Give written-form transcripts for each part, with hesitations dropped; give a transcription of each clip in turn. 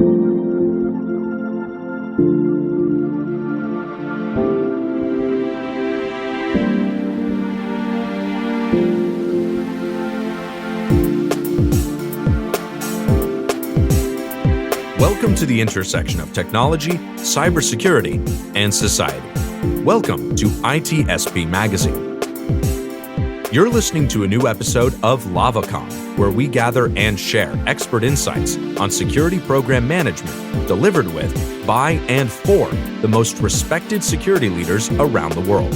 Welcome to the intersection of technology, cybersecurity, and society. Welcome to ITSP Magazine. You're listening to a new episode of LavaCon, where we gather and share expert insights on security program management delivered with, by, and for the most respected security leaders around the world.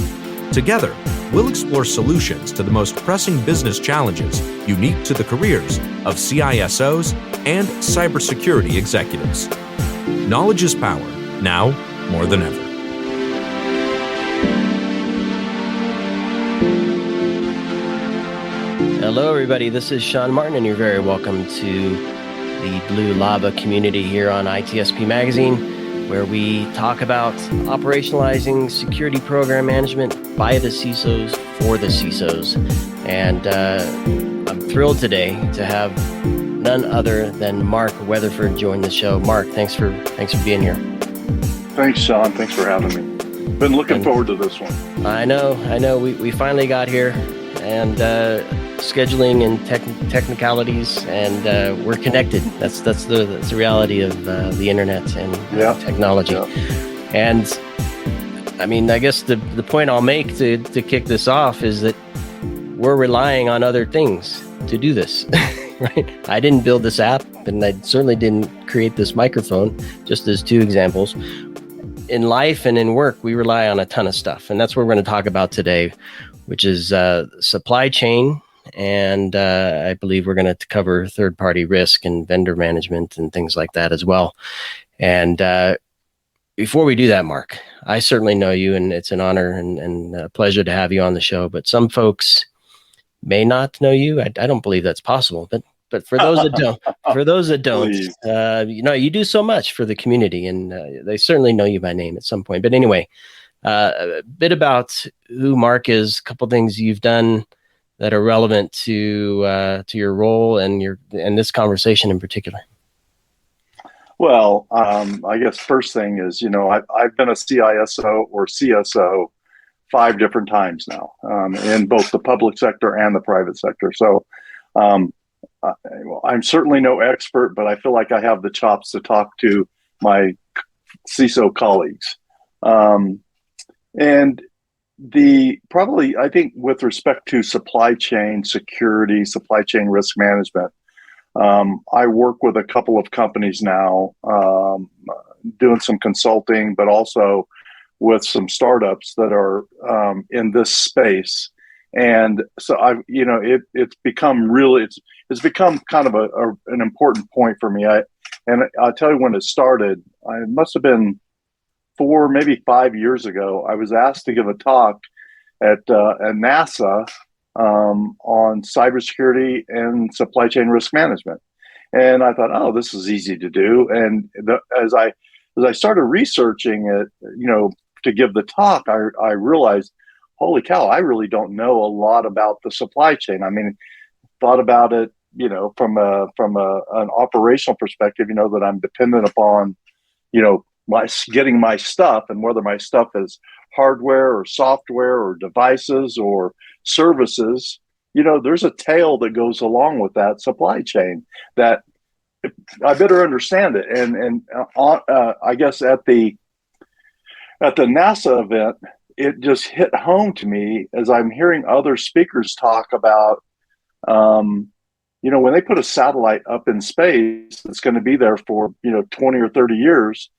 Together, we'll explore solutions to the most pressing business challenges unique to the careers of CISOs and cybersecurity executives. Knowledge is power, now more than ever. Hello, everybody. This is Sean Martin, and you're very welcome to the Blue Lava community here on ITSP Magazine, where we talk about operationalizing security program management by the CISOs for the CISOs. And I'm thrilled today to have none other than Mark Weatherford join the show. Mark, thanks for being here. Thanks, Sean. Thanks for having me. Been looking forward to this one. I know. We finally got here, and scheduling and technicalities, and we're connected. That's the reality of the internet and technology. Yeah. And I mean, I guess the point I'll make to kick this off is that we're relying on other things to do this. Right? I didn't build this app, and I certainly didn't create this microphone, just as two examples. In life and in work, we rely on a ton of stuff, and that's what we're going to talk about today, which is supply chain, and I believe we're going to cover third-party risk and vendor management and things like that as well. And before we do that, Mark, I certainly know you, and it's an honor and a pleasure to have you on the show, but some folks may not know you. I don't believe that's possible, but for those that don't, you do so much for the community, and they certainly know you by name at some point. But anyway, a bit about who Mark is, a couple things you've done that are relevant to your role and this conversation in particular. Well, I guess first thing is, I've been a CISO or CSO 5 different times now, in both the public sector and the private sector. So I'm certainly no expert, but I feel like I have the chops to talk to my CISO colleagues. And I think with respect to supply chain security, supply chain risk management, I work with a couple of companies now, doing some consulting, but also with some startups that are in this space. And so it's become kind of an important point for me. I'll tell you when it started. It must have been 4, maybe 5 years ago. I was asked to give a talk at NASA on cybersecurity and supply chain risk management. And I thought, oh, this is easy to do. And as I started researching it, to give the talk, I realized, holy cow, I really don't know a lot about the supply chain. I mean, thought about it, from an operational perspective, that I'm dependent upon, getting my stuff, and whether my stuff is hardware or software or devices or services, there's a tail that goes along with that supply chain that I better understand it. And I guess at the NASA event, it just hit home to me as I'm hearing other speakers talk about, when they put a satellite up in space that's going to be there for, 20 or 30 years,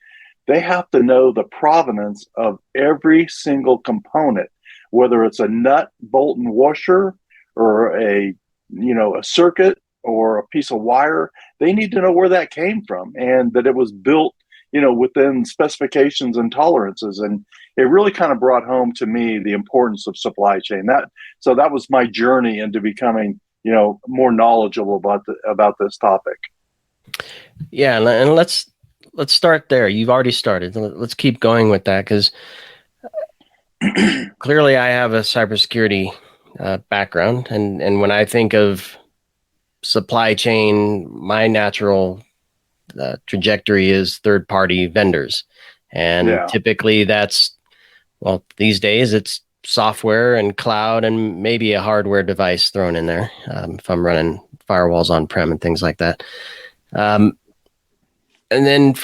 they have to know the provenance of every single component, whether it's a nut, bolt, and washer, or a circuit or a piece of wire. They need to know where that came from and that it was built, within specifications and tolerances. And it really kind of brought home to me the importance of supply chain. So that was my journey into becoming, more knowledgeable about this topic. Yeah, and let's start there. You've already started. Let's keep going with that, because clearly I have a cybersecurity background, and when I think of supply chain, my natural trajectory is third-party vendors. And typically that's, well, these days it's software and cloud and maybe a hardware device thrown in there, if I'm running firewalls on-prem and things like that. And then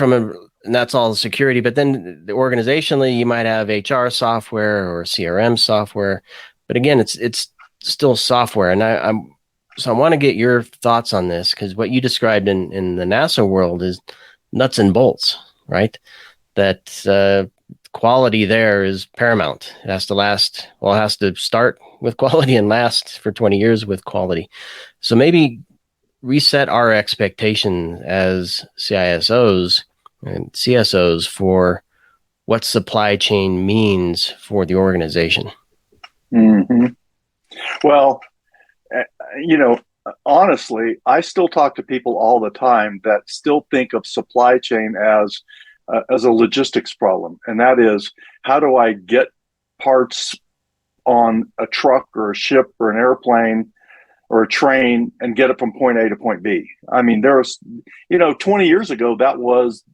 and that's all the security, but then organizationally, you might have HR software or CRM software, but again, it's still software. And I want to get your thoughts on this, because what you described in the NASA world is nuts and bolts, right? That quality there is paramount. It has to last. Well, it has to start with quality and last for 20 years with quality. So maybe reset our expectation as CISOs and CSOs for what supply chain means for the organization. Mm-hmm. Well, honestly, I still talk to people all the time that still think of supply chain as a logistics problem. And that is, how do I get parts on a truck or a ship or an airplane or a train and get it from point A to point B? I mean, there was, 20 years ago, that was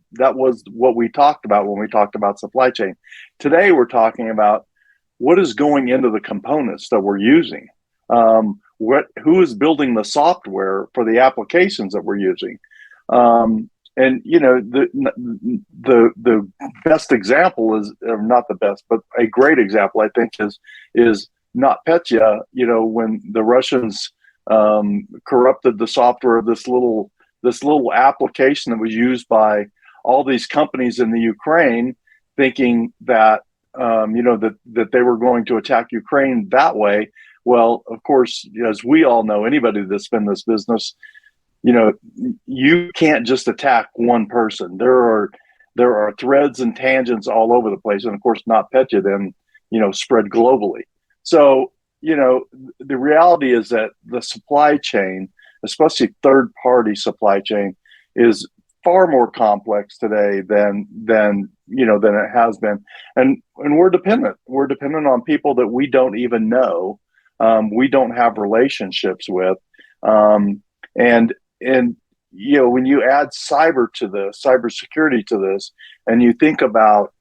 what we talked about when we talked about supply chain. Today, we're talking about what is going into the components that we're using. Who is building the software for the applications that we're using? And the best example is, or not the best, but a great example, I think, is NotPetya. When the Russians corrupted the software of this little application that was used by all these companies in the Ukraine, thinking that that they were going to attack Ukraine that way. Well, of course, as we all know, anybody that's been in this business, you can't just attack one person. There are threads and tangents all over the place, and of course, NotPetya then spread globally. So the reality is that the supply chain, especially third-party supply chain, is far more complex today than it has been, and we're dependent. We're dependent on people that we don't even know, we don't have relationships with, and when you add cybersecurity to this, and you think about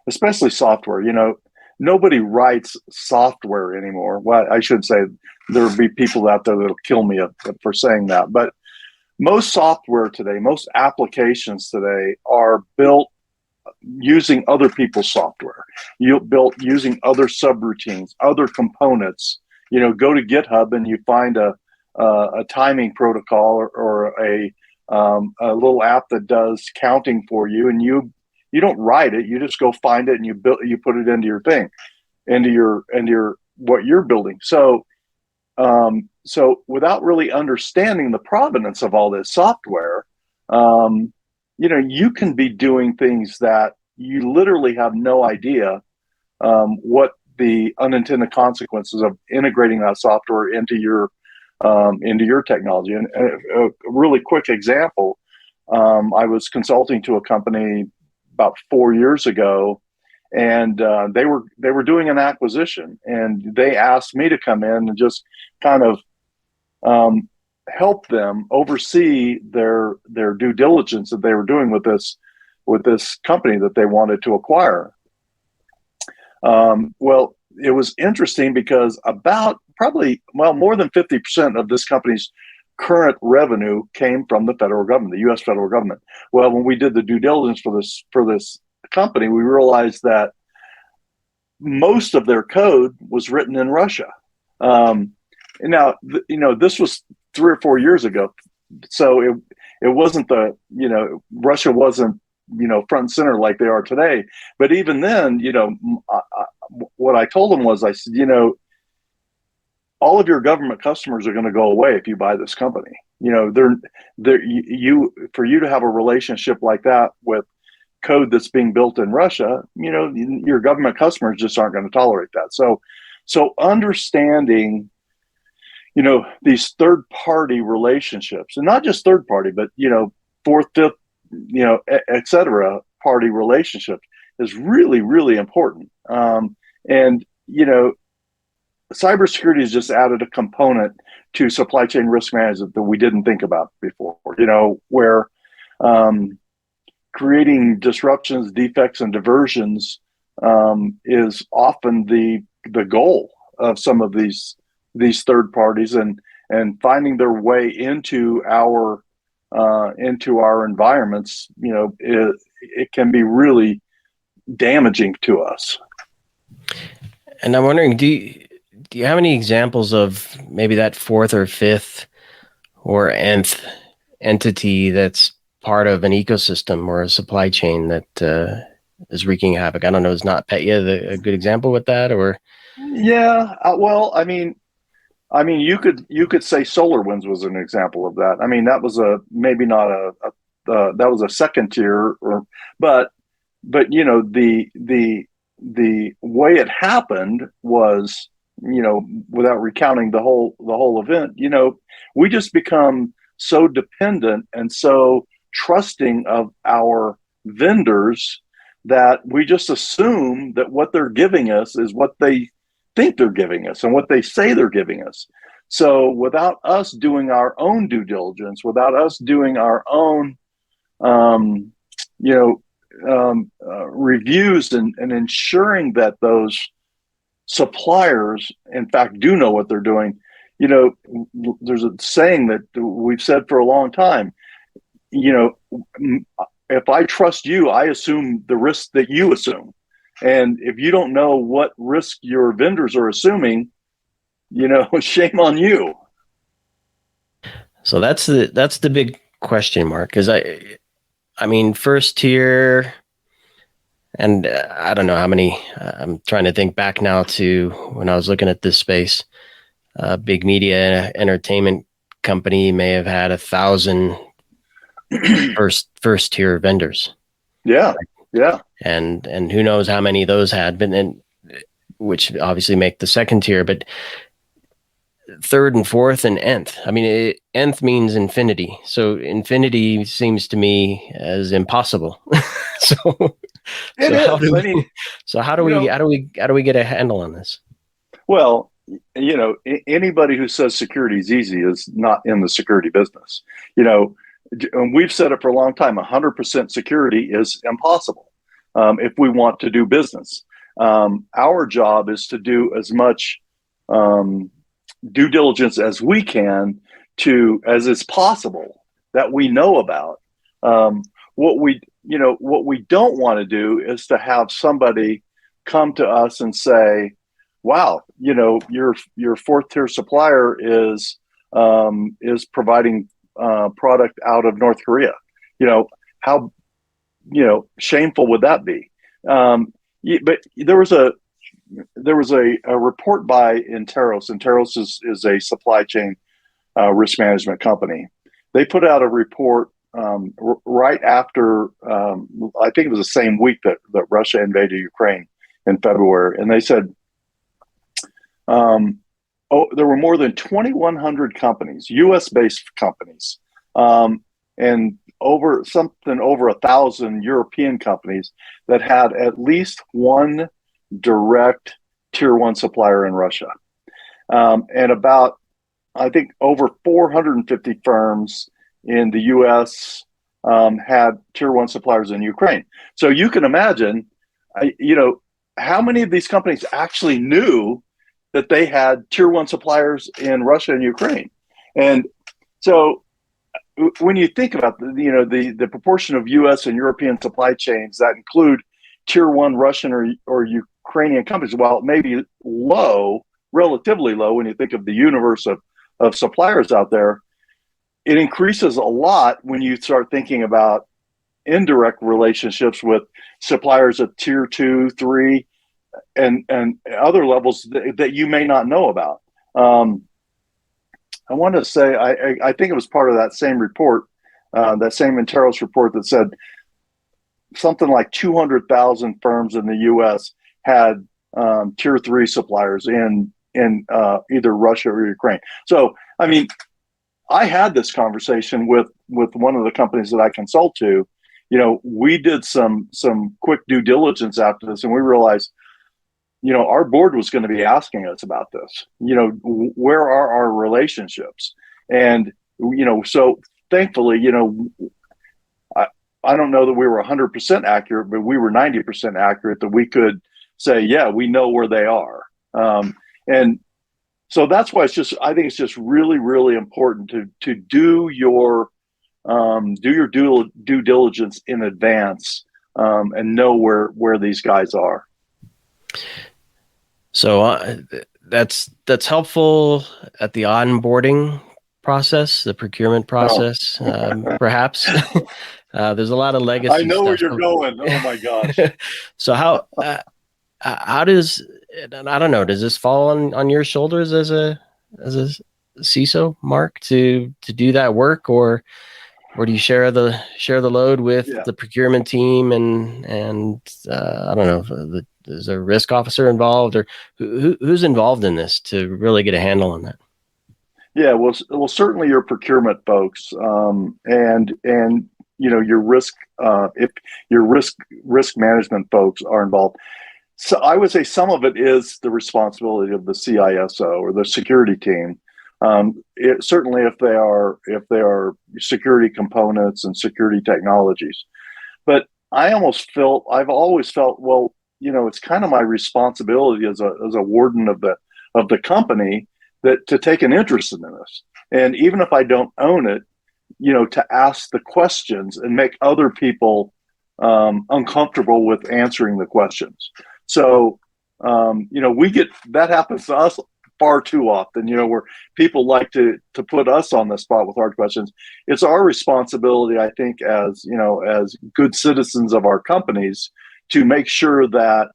especially software, nobody writes software anymore. Well, I should say there'll be people out there that'll kill me for saying that, but most software today, most applications today are built using other people's software. Built using other subroutines, other components. Go to GitHub and you find a timing protocol or a little app that does counting for you, and you don't write it. You just go find it and you put it into your thing, into your what you're building. So without really understanding the provenance of all this software, you can be doing things that you literally have no idea what the unintended consequences of integrating that software into your technology. And a really quick example, I was consulting to a company about 4 years ago, and they were doing an acquisition, and they asked me to come in and just kind of help them oversee their due diligence that they were doing with this company that they wanted to acquire. Well, it was interesting because more than 50% of this company's current revenue came from the federal government, the U.S. federal government. Well, when we did the due diligence for this company, we realized that most of their code was written in Russia. Now, this was 3 or 4 years ago, so it wasn't Russia wasn't front and center like they are today. But even then, what I told them was, I said, all of your government customers are going to go away if you buy this company. For you to have a relationship like that with code that's being built in Russia, your government customers just aren't going to tolerate that. So understanding, these third-party relationships, and not just third-party, but fourth, fifth, et cetera, party relationships is really, really important. And cybersecurity has just added a component to supply chain risk management that we didn't think about before. Where creating disruptions, defects, and diversions is often the goal of some of these third parties, and finding their way into our environments. It can be really damaging to us. And I'm wondering, do you have any examples of maybe that fourth or fifth or nth entity that's part of an ecosystem or a supply chain that is wreaking havoc? I don't know. Is not Petya a good example with that, or? Yeah. Well, I mean, you could say SolarWinds was an example of that. I mean, that was maybe not that was a second tier, but the way it happened was, without recounting the whole event, we just become so dependent and so trusting of our vendors that we just assume that what they're giving us is what they think they're giving us and what they say they're giving us. So without us doing our own due diligence, without us doing our own, reviews and ensuring that those suppliers, in fact, do know what they're doing. There's a saying that we've said for a long time. If I trust you, I assume the risk that you assume. And if you don't know what risk your vendors are assuming, shame on you. So that's the big question mark, because I mean, first tier, and I don't know how many. I'm trying to think back now to when I was looking at this space. Big media entertainment company may have had 1,000 first tier vendors. Yeah, yeah. And who knows how many of those had been, and which obviously make the second tier, but third and fourth and nth. I mean, nth means infinity. So infinity seems to me as impossible. So how do we get a handle on this? Well, anybody who says security is easy is not in the security business. And we've said it for a long time, 100% security is impossible if we want to do business. Our job is to do as much due diligence as we can as is possible that we know about. What we don't want to do is to have somebody come to us and say, wow, your fourth tier supplier is providing product out of North Korea. How shameful would that be? But there was a report by Interos. Interos is a supply chain risk management company. They put out a report right after, I think it was the same week that Russia invaded Ukraine in February. And they said, there were more than 2,100 companies, U.S.-based companies, and over 1,000 European companies that had at least one direct tier one supplier in Russia. And about, I think, over 450 firms in the U.S. Had tier one suppliers in Ukraine. So you can imagine, how many of these companies actually knew that they had tier one suppliers in Russia and Ukraine. And so when you think about the proportion of U.S. and European supply chains that include tier one Russian or Ukrainian companies, while it may be low, relatively low when you think of the universe of suppliers out there, it increases a lot when you start thinking about indirect relationships with suppliers at tier 2, 3, and other levels that you may not know about. I want to say, I think it was part of that same report, that same Interos report that said something like 200,000 firms in the U.S. had tier 3 suppliers in either Russia or Ukraine. So, I mean, I had this conversation with one of the companies that I consult to. We did some quick due diligence after this, and we realized, our board was going to be asking us about this. Where are our relationships? And, so thankfully, I don't know that we were 100% accurate, but we were 90% accurate that we could say, yeah, we know where they are. And so that's why I think it's just really, really important to do your due diligence in advance, and know where these guys are. So that's helpful at the onboarding process, the procurement process, perhaps. There's a lot of legacy. I know stuff. where you're going. Oh my gosh. So how does, and I don't know, does this fall on your shoulders as a CISO, Mark, to do that work, or do you share the load with the procurement team and I don't know, is there a risk officer involved, or who's involved in this to really get a handle on that? Yeah, well, certainly your procurement folks, and your risk, if your risk management folks are involved. So I would say some of it is the responsibility of the CISO or the security team. Certainly if they are security components and security technologies. But I've always felt, well, it's kind of my responsibility as a warden of the company to take an interest in this. And even if I don't own it, to ask the questions and make other people uncomfortable with answering the questions. So, we get, that happens to us far too often, where people like to put us on the spot with hard questions. It's our responsibility, I think, as good citizens of our companies, to make sure that,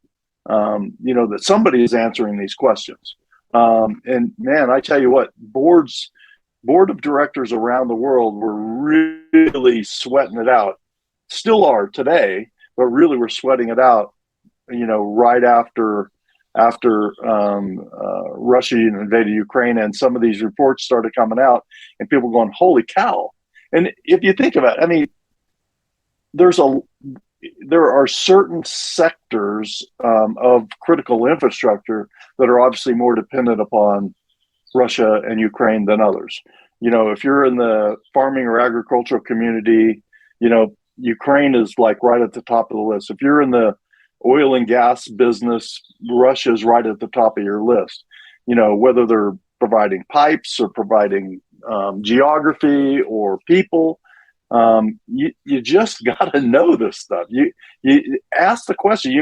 that somebody is answering these questions. And man, I tell you what, board of directors around the world were really sweating it out, still are today, but really we're sweating it out, right after Russia invaded Ukraine, and some of these reports started coming out, and people going, "Holy cow!" And if you think about it, I mean, there are certain sectors of critical infrastructure that are obviously more dependent upon Russia and Ukraine than others. If you're in the farming or agricultural community, Ukraine is like right at the top of the list. If you're in the oil and gas business, Russia is right at the top of your list. Whether they're providing pipes or providing geography or people, you just got to know this stuff. You ask the question.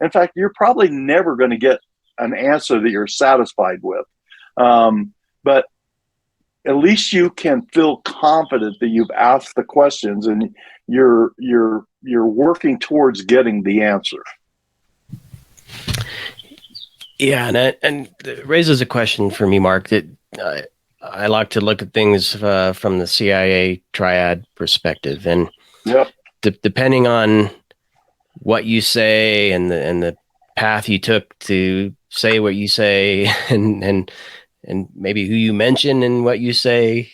In fact, you're probably never going to get an answer that you're satisfied with, but at least you can feel confident that you've asked the questions and you're working towards getting the answer. Yeah, and it raises a question for me, Mark, that I like to look at things from the CIA triad perspective, and depending on what you say and the path you took to say what you say, and maybe who you mention and what you say,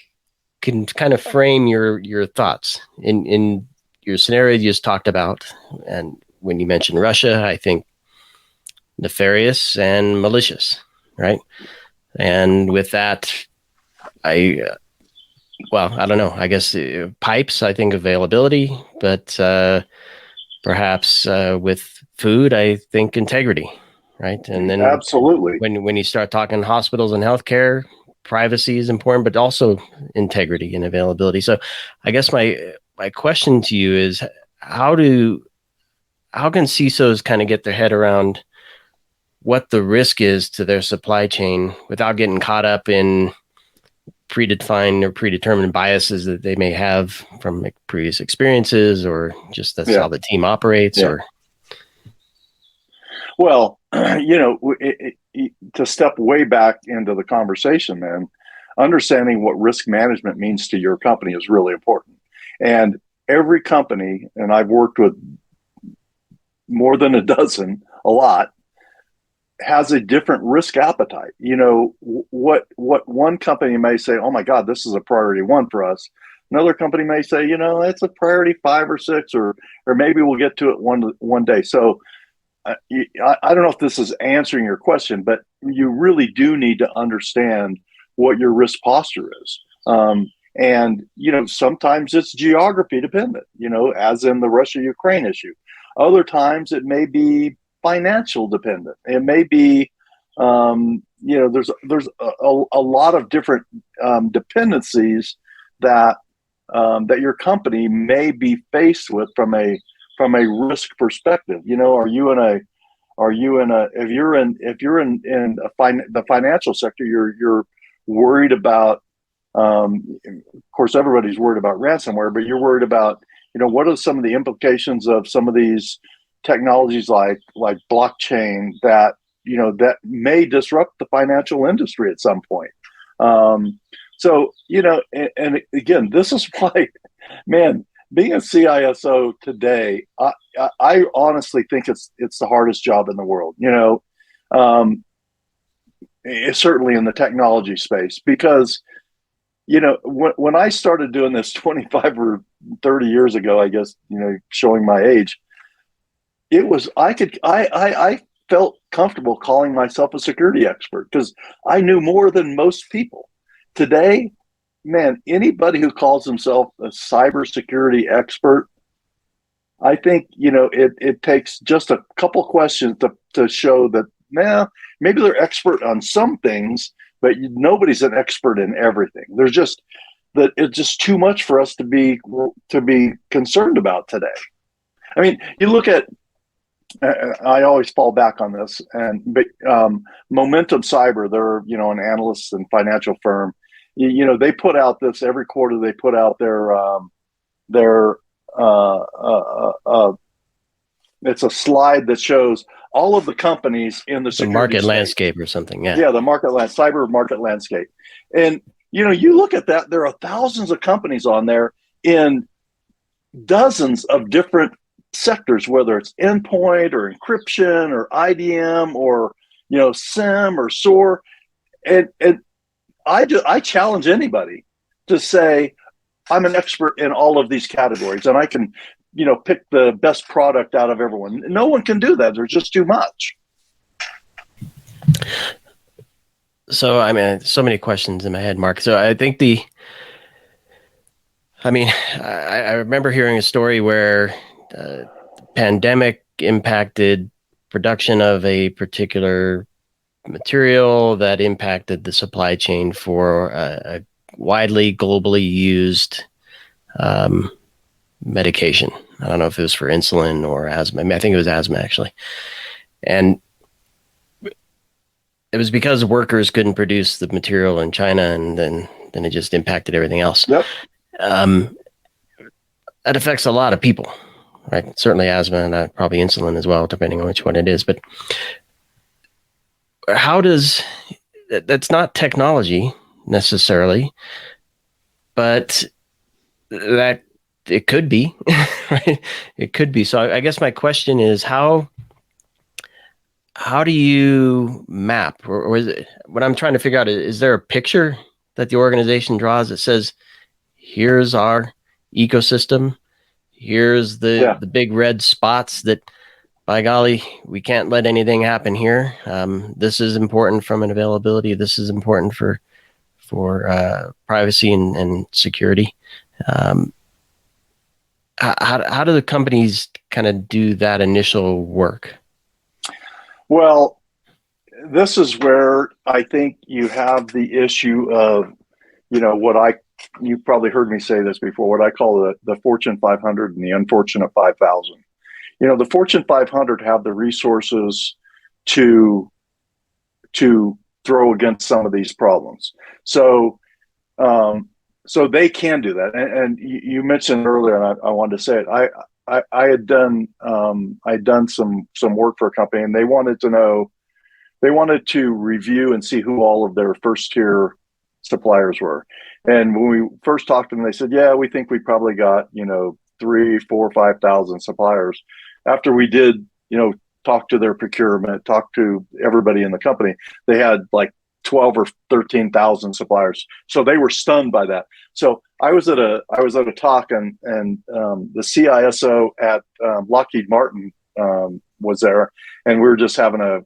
can kind of frame your thoughts in your scenario you just talked about. And when you mention Russia, I think nefarious and malicious, right? And with that, I don't know. I guess pipes, I think availability, but perhaps with food, I think integrity, right? And then absolutely, when you start talking hospitals and healthcare, privacy is important, but also integrity and availability. So I guess my question to you is, how can CISOs kind of get their head around what the risk is to their supply chain without getting caught up in predefined or predetermined biases that they may have from previous experiences, or just that's how the team operates? Or well, to step way back into the conversation, man, understanding what risk management means to your company is really important. And every company, and I've worked with more than a lot, has a different risk appetite. What one company may say, oh my God, this is a priority 1 for us. Another company may say, it's a priority 5 or 6, or maybe we'll get to it one day. So I don't know if this is answering your question, but you really do need to understand what your risk posture is. And, sometimes it's geography dependent, as in the Russia-Ukraine issue. Other times it may be financial dependent. It may be, there's a lot of different dependencies that your company may be faced with from a risk perspective. If you're in the financial sector, you're worried about, of course, everybody's worried about ransomware, but you're worried about, what are some of the implications of some of these technologies like blockchain that may disrupt the financial industry at some point. And again, this is why, man, being a CISO today, I honestly think it's the hardest job in the world. It's certainly in the technology space, because when I started doing this 25 or 30 years ago, I guess, showing my age, it was I felt comfortable calling myself a security expert because I knew more than most people. Today, man, anybody who calls himself a cybersecurity expert, I think, it takes just a couple questions to show that, maybe they're expert on some things, but nobody's an expert in everything. There's just that it's just too much for us to be concerned about today. I mean, you look at, I always fall back on this, but Momentum Cyber, they're an analyst and financial firm. They put out this every quarter. They put out their it's a slide that shows all of the companies in the market space. Landscape or something. Yeah, the cyber market landscape, and you look at that. There are thousands of companies on there in dozens of different sectors, whether it's endpoint or encryption or IDM or SIM or SOAR, and I challenge anybody to say I'm an expert in all of these categories and I can pick the best product out of everyone. No one can do that. There's just too much. So so many questions in my head, Mark. So I think I remember hearing a story where the pandemic impacted production of a particular material that impacted the supply chain for a widely globally used medication. I don't know if it was for insulin or asthma. I think it was asthma, actually. And it was because workers couldn't produce the material in China, and then it just impacted everything else. Yep. That affects a lot of people, right? Certainly asthma and probably insulin as well, depending on which one it is. But that's not technology necessarily, but that it could be, right? It could be. So I guess my question is how do you map, or is it, what I'm trying to figure out is there a picture that the organization draws that says, here's our ecosystem, here's the big red spots that, by golly, we can't let anything happen here. This is important from an availability. This is important for privacy and security. How do the companies kind of do that initial work? Well, this is where I think you have the issue of, you've probably heard me say this before, what I call the Fortune 500 and the unfortunate 5,000. The Fortune 500 have the resources to throw against some of these problems. So they can do that. And you mentioned earlier, and I wanted to say it, I had done some work for a company, and they wanted to review and see who all of their first tier suppliers were. And when we first talked to them, they said, yeah, we think we probably got, 3, 4, 5,000 suppliers. After we did, talk to their procurement, talk to everybody in the company, they had like 12 or 13,000 suppliers. So they were stunned by that. So I was at a talk, and the CISO at Lockheed Martin was there, and we were just having a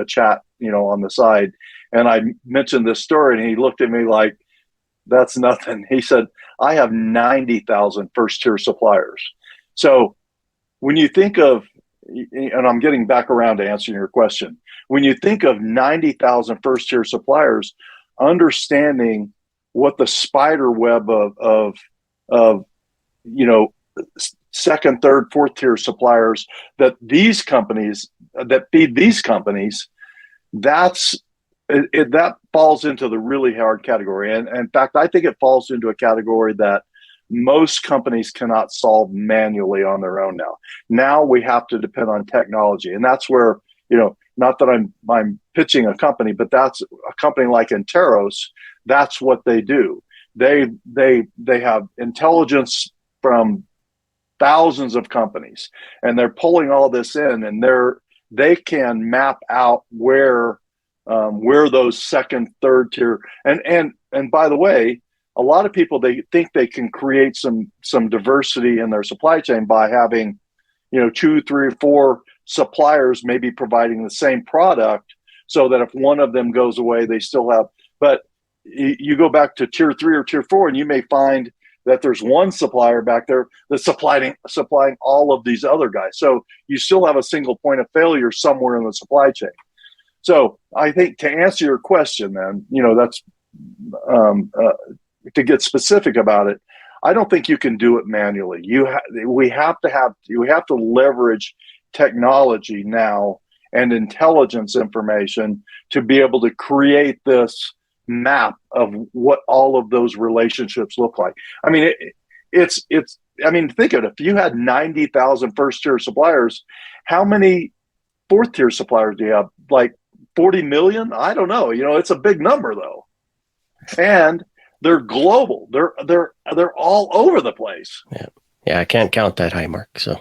chat, on the side. And I mentioned this story, and he looked at me like, that's nothing. He said, I have 90,000 first-tier suppliers. So when you think of, and I'm getting back around to answering your question, when you think of 90,000 first-tier suppliers, understanding what the spider web of second, third, fourth tier suppliers that feed these companies, that falls into the really hard category. And in fact, I think it falls into a category that most companies cannot solve manually on their own now. Now we have to depend on technology. And that's where, not that I'm pitching a company, but that's a company like Enteros. That's what they do. They have intelligence from thousands of companies, and they're pulling all this in, and they can map out where those second, third tier, and by the way, a lot of people, they think they can create some diversity in their supply chain by having 2, 3, or 4 suppliers maybe providing the same product, so that if one of them goes away, they still have. But you go back to tier 3 or tier 4, and you may find that there's one supplier back there that's supplying all of these other guys. So you still have a single point of failure somewhere in the supply chain. So I think, to answer your question, then, that's to get specific about it, I don't think you can do it manually. We have to leverage technology now and intelligence information to be able to create this map of what all of those relationships look like. I mean, think of it. If you had 90,000 first tier suppliers, how many fourth tier suppliers do you have? Like 40 million? I don't know. It's a big number though. And they're global. They're all over the place. Yeah. I can't count that high, Mark. So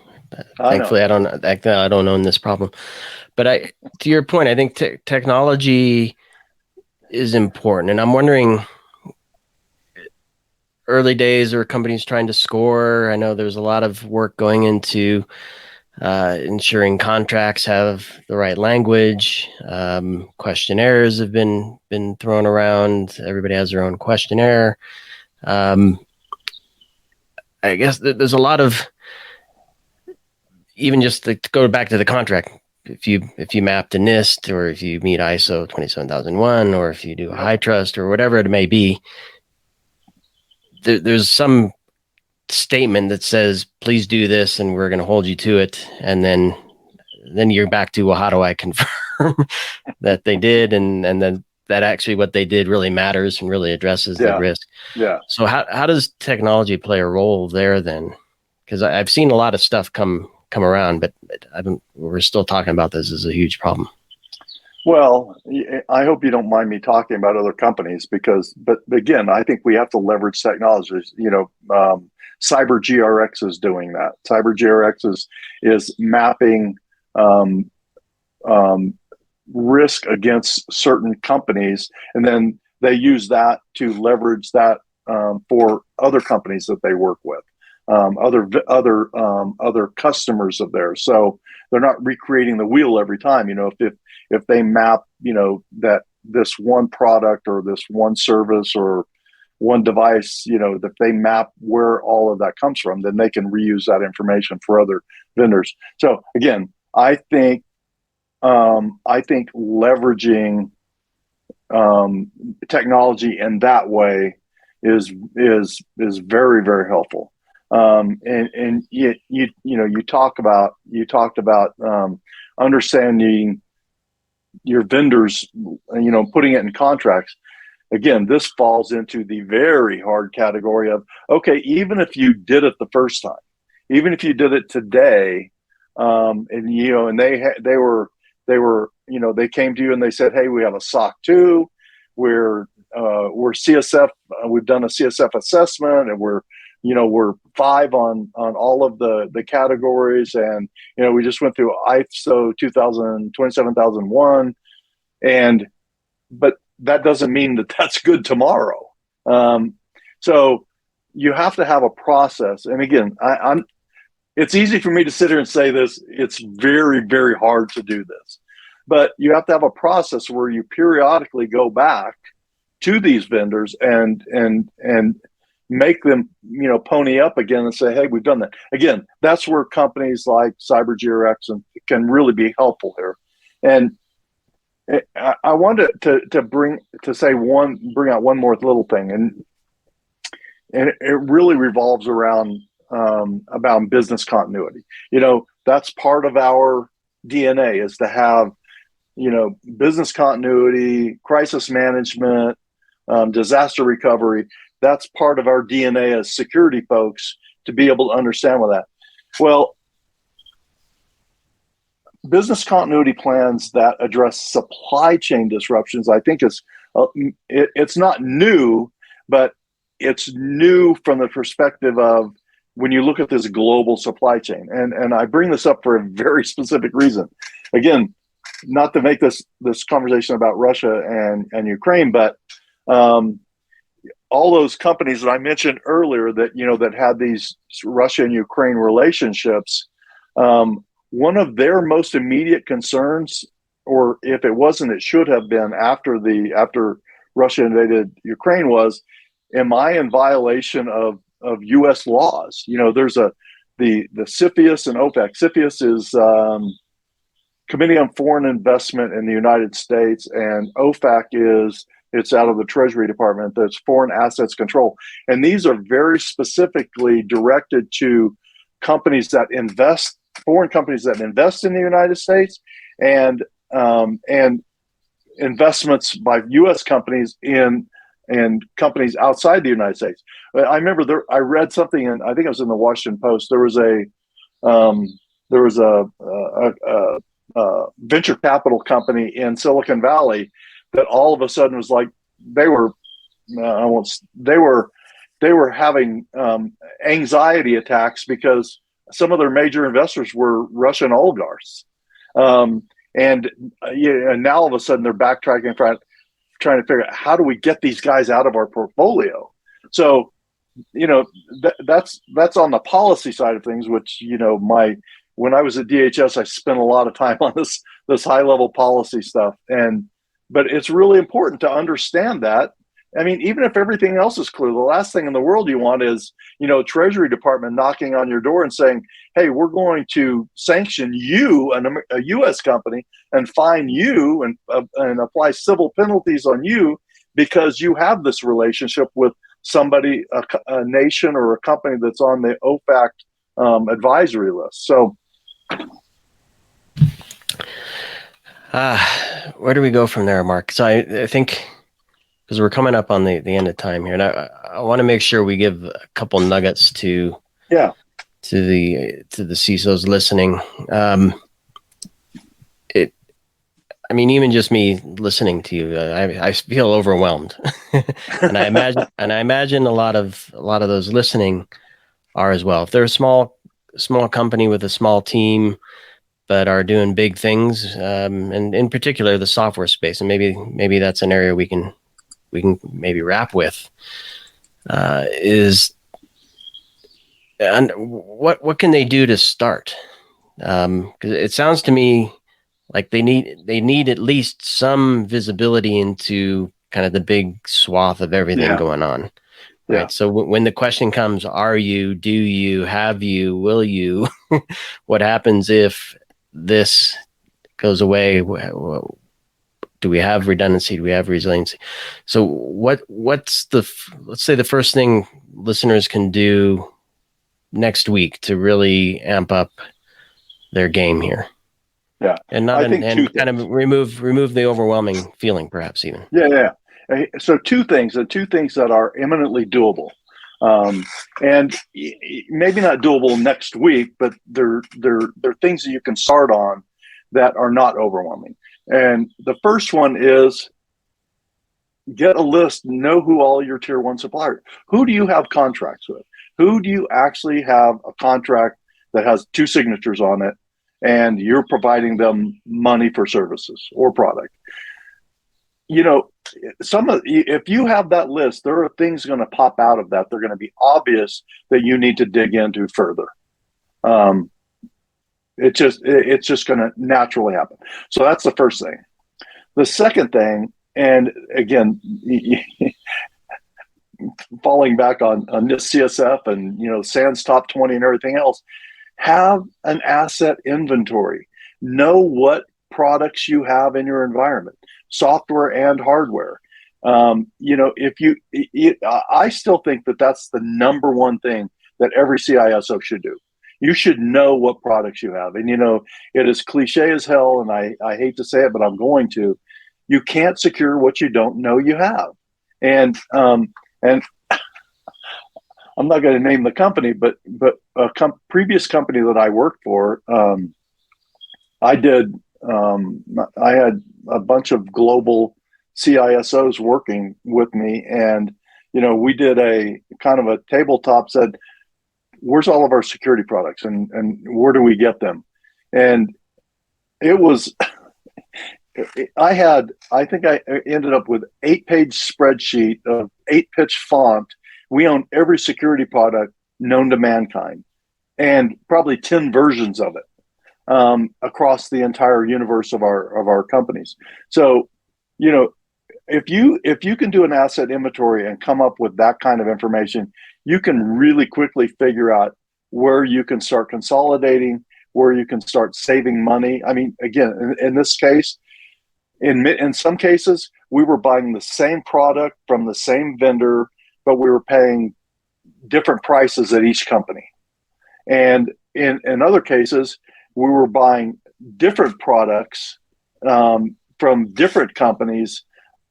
thankfully I don't own this problem, but to your point, I think technology is important. And I'm wondering, early days or companies trying to score, I know there's a lot of work going into ensuring contracts have the right language. Questionnaires have been thrown around. Everybody has their own questionnaire. I guess there's a lot of, even just to go back to the contract, if you map to NIST, or if you meet ISO 27001, or if you do a high trust or whatever it may be, there's some statement that says, please do this and we're going to hold you to it. And then you're back to, well, how do I confirm that they did? And then that actually what they did really matters and really addresses the risk. Yeah. So how does technology play a role there then? Because I've seen a lot of stuff come around, but we're still talking about this as a huge problem. Well, I hope you don't mind me talking about other companies, but again, I think we have to leverage technologies. CyberGRX is doing that. CyberGRX is mapping risk against certain companies, and then they use that to leverage that for other companies that they work with, other customers of theirs. So they're not recreating the wheel every time. If they map, that this one product or this one service or one device, if they map where all of that comes from, then they can reuse that information for other vendors. So again, I think leveraging technology in that way is very, very helpful. And you talked about understanding your vendors, putting it in contracts. Again, this falls into the very hard category of, okay, even if you did it the first time, even if you did it today, and they came to you and they said, hey, we have a SOC 2, we're CSF, we've done a CSF assessment, and we're 5 on all of the categories, and we just went through ISO 27001, but that doesn't mean that that's good tomorrow. So you have to have a process. And again, it's easy for me to sit here and say this. It's very, very hard to do this. But you have to have a process where you periodically go back to these vendors and make them, pony up again and say, hey, we've done that. Again, that's where companies like CyberGRX can really be helpful here. And I wanted to bring out one more little thing, and it really revolves around about business continuity. That's part of our DNA, is to have business continuity, crisis management, disaster recovery. That's part of our DNA as security folks, to be able to understand with that. Well, business continuity plans that address supply chain disruptions, I think it's not new, but it's new from the perspective of when you look at this global supply chain. And I bring this up for a very specific reason. Again, not to make this conversation about Russia and Ukraine, but all those companies that I mentioned earlier that had these Russia and Ukraine relationships, one of their most immediate concerns, or if it wasn't, it should have been after Russia invaded Ukraine, was, am I in violation of U.S. laws? There's the CFIUS and OFAC. CFIUS is Committee on Foreign Investment in the United States, and OFAC it's out of the Treasury Department. That's Foreign Assets Control, and these are very specifically directed to foreign companies that invest in the United States, and investments by U.S. companies in companies outside the United States. I remember I read something, and I think it was in the Washington Post. There was a venture capital company in Silicon Valley that all of a sudden was like, they were having anxiety attacks because some of their major investors were Russian oligarchs, and now all of a sudden they're backtracking, trying to figure out, how do we get these guys out of our portfolio? So, that's on the policy side of things, which, when I was at DHS, I spent a lot of time on this high level policy stuff. But it's really important to understand that. I mean, even if everything else is clear, the last thing in the world you want is, Treasury Department knocking on your door and saying, hey, we're going to sanction you, a U.S. company, and fine you and apply civil penalties on you because you have this relationship with somebody, a nation or a company that's on the OFAC advisory list. So, where do we go from there, Mark? So I think, because we're coming up on the end of time here, and I want to make sure we give a couple nuggets to the CISOs listening. Even just me listening to you, I feel overwhelmed, and I imagine a lot of those listening are as well. If they're a small company with a small team, but are doing big things, and in particular the software space, and maybe that's an area we can maybe wrap with, is, and what can they do to start? Because it sounds to me like they need at least some visibility into kind of the big swath of everything going on. Right. Yeah. So when the question comes, are you, do you, have you, will you, what happens if this goes away? Do we have redundancy? Do we have resiliency? So what's let's say the first thing listeners can do next week to really amp up their game here? Yeah. And kind of remove the overwhelming feeling, perhaps even. Yeah. So two things that are eminently doable. And maybe not doable next week, but they're things that you can start on that are not overwhelming. And the first one is get a list, know who all your tier one suppliers. Who do you have contracts with? Who do you actually have a contract that has two signatures on it, and you're providing them money for services or product? If you have that list, there are things going to pop out of that. They're going to be obvious that you need to dig into further. It's just going to naturally happen. So that's the first thing. The second thing, and again, falling back on this CSF and SANS top 20 and everything else, have an asset inventory. Know what products you have in your environment, software and hardware. I still think that that's the number one thing that every CISO should do. You should know what products you have. And, it is cliche as hell, and I hate to say it, but I'm going to. You can't secure what you don't know you have. And I'm not going to name the company, but a previous company that I worked for, I had a bunch of global CISOs working with me, and we did a kind of a tabletop, said, where's all of our security products and where do we get them? And it was I think I ended up with 8-page spreadsheet of 8-pitch font. We own every security product known to mankind, and probably 10 versions of it across the entire universe of our companies. So, if you can do an asset inventory and come up with that kind of information, you can really quickly figure out where you can start consolidating, where you can start saving money. I mean, again, in this case, in some cases, we were buying the same product from the same vendor, but we were paying different prices at each company. And in other cases, we were buying different products from different companies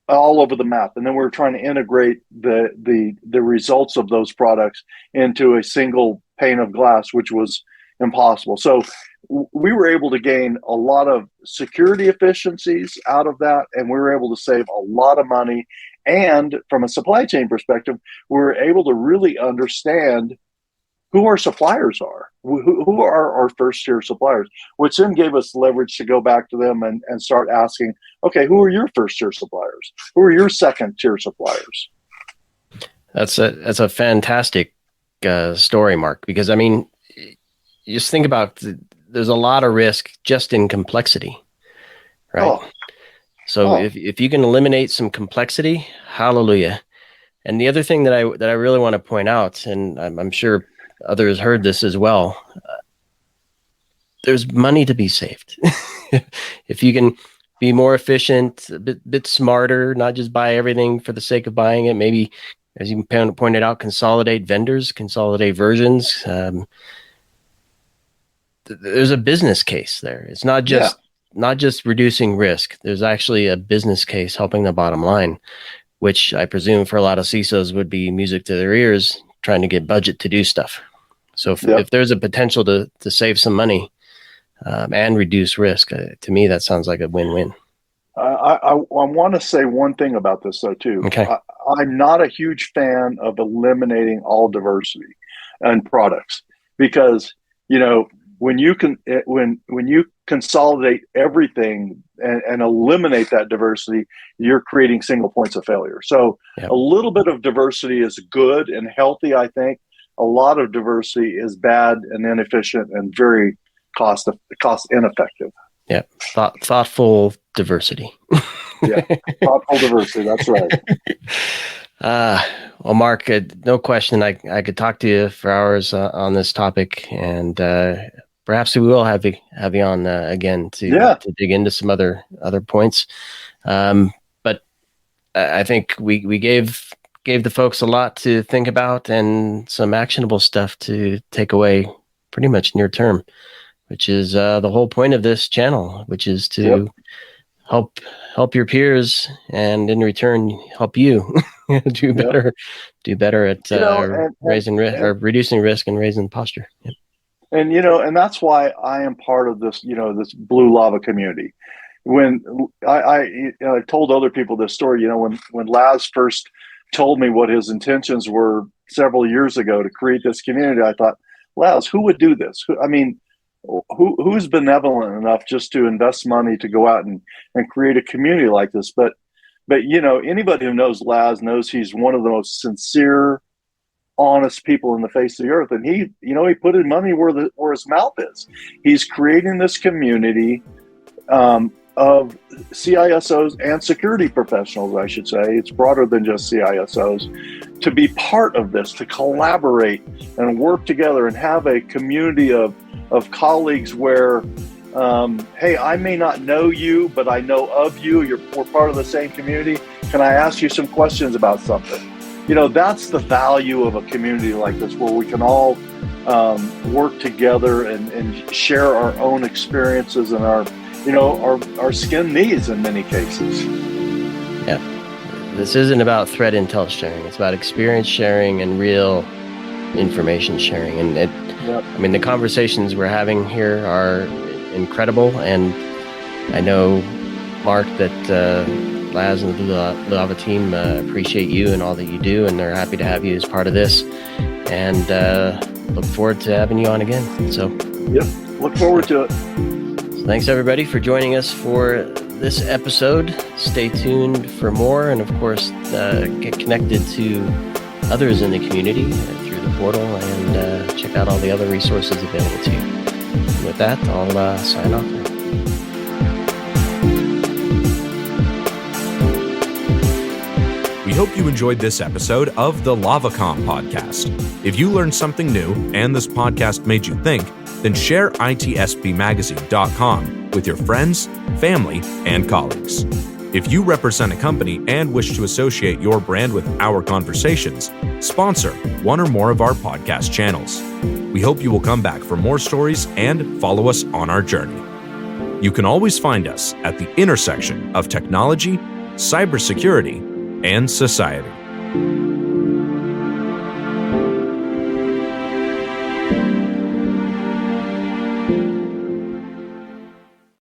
all over the map. And then we were trying to integrate the results of those products into a single pane of glass, which was impossible. So we were able to gain a lot of security efficiencies out of that, and we were able to save a lot of money. And from a supply chain perspective, we were able to really understand who our suppliers are, who are our first tier suppliers, which then gave us leverage to go back to them and start asking, okay, who are your first tier suppliers? Who are your second tier suppliers? That's a fantastic story, Mark, because I mean, you just think about there's a lot of risk just in complexity, right? Oh. So if you can eliminate some complexity, hallelujah. And the other thing that I really want to point out, and I'm sure others heard this as well, there's money to be saved. If you can be more efficient, a bit smarter, not just buy everything for the sake of buying it, maybe, as you pointed out, consolidate vendors, consolidate versions. There's a business case there. It's not just reducing risk. There's actually a business case helping the bottom line, which I presume for a lot of CISOs would be music to their ears, trying to get budget to do stuff. So if there's a potential to save some money and reduce risk, to me, that sounds like a win-win. I want to say one thing about this, though, too. Okay. I'm not a huge fan of eliminating all diversity in products, because, when you consolidate everything and eliminate that diversity, you're creating single points of failure. So a little bit of diversity is good and healthy, I think. A lot of diversity is bad and inefficient and very cost ineffective. Yeah, thoughtful diversity. Yeah, thoughtful diversity. That's right. Well, Mark, no question. I could talk to you for hours on this topic, and perhaps we will have you on again to dig into some other points. But I think we gave the folks a lot to think about and some actionable stuff to take away pretty much near term, which is the whole point of this channel, which is to help your peers, and in return help you do better at raising risk or reducing risk and raising posture. Yep. And and that's why I am part of this this Blue Lava community. When I told other people this story, when Laz first told me what his intentions were several years ago to create this community, I thought, Laz, who would do this? Who's benevolent enough just to invest money to go out and create a community like this? But anybody who knows Laz knows he's one of the most sincere, honest people in the face of the earth. And he put his money where his mouth is. He's creating this community of CISOs and security professionals, I should say. It's broader than just CISOs, to be part of this, to collaborate and work together and have a community of colleagues where, hey, I may not know you, but I know of you. We're part of the same community. Can I ask you some questions about something? That's the value of a community like this, where we can all work together and share our own experiences and our skin knees in many cases. Yeah. This isn't about threat intel sharing. It's about experience sharing and real information sharing. And the conversations we're having here are incredible. And I know, Mark, that Laz and the Blue Lava team appreciate you and all that you do, and they're happy to have you as part of this. And look forward to having you on again. So, yep, look forward to it. So thanks everybody for joining us for this episode. Stay tuned for more, and of course, get connected to others in the community through the portal, and check out all the other resources available to you. And with that, I'll sign off now. We hope you enjoyed this episode of the LavaCom podcast. If you learned something new and this podcast made you think, then share itspmagazine.com with your friends, family, and colleagues. If you represent a company and wish to associate your brand with our conversations, sponsor one or more of our podcast channels. We hope you will come back for more stories and follow us on our journey. You can always find us at the intersection of technology, cybersecurity, and society.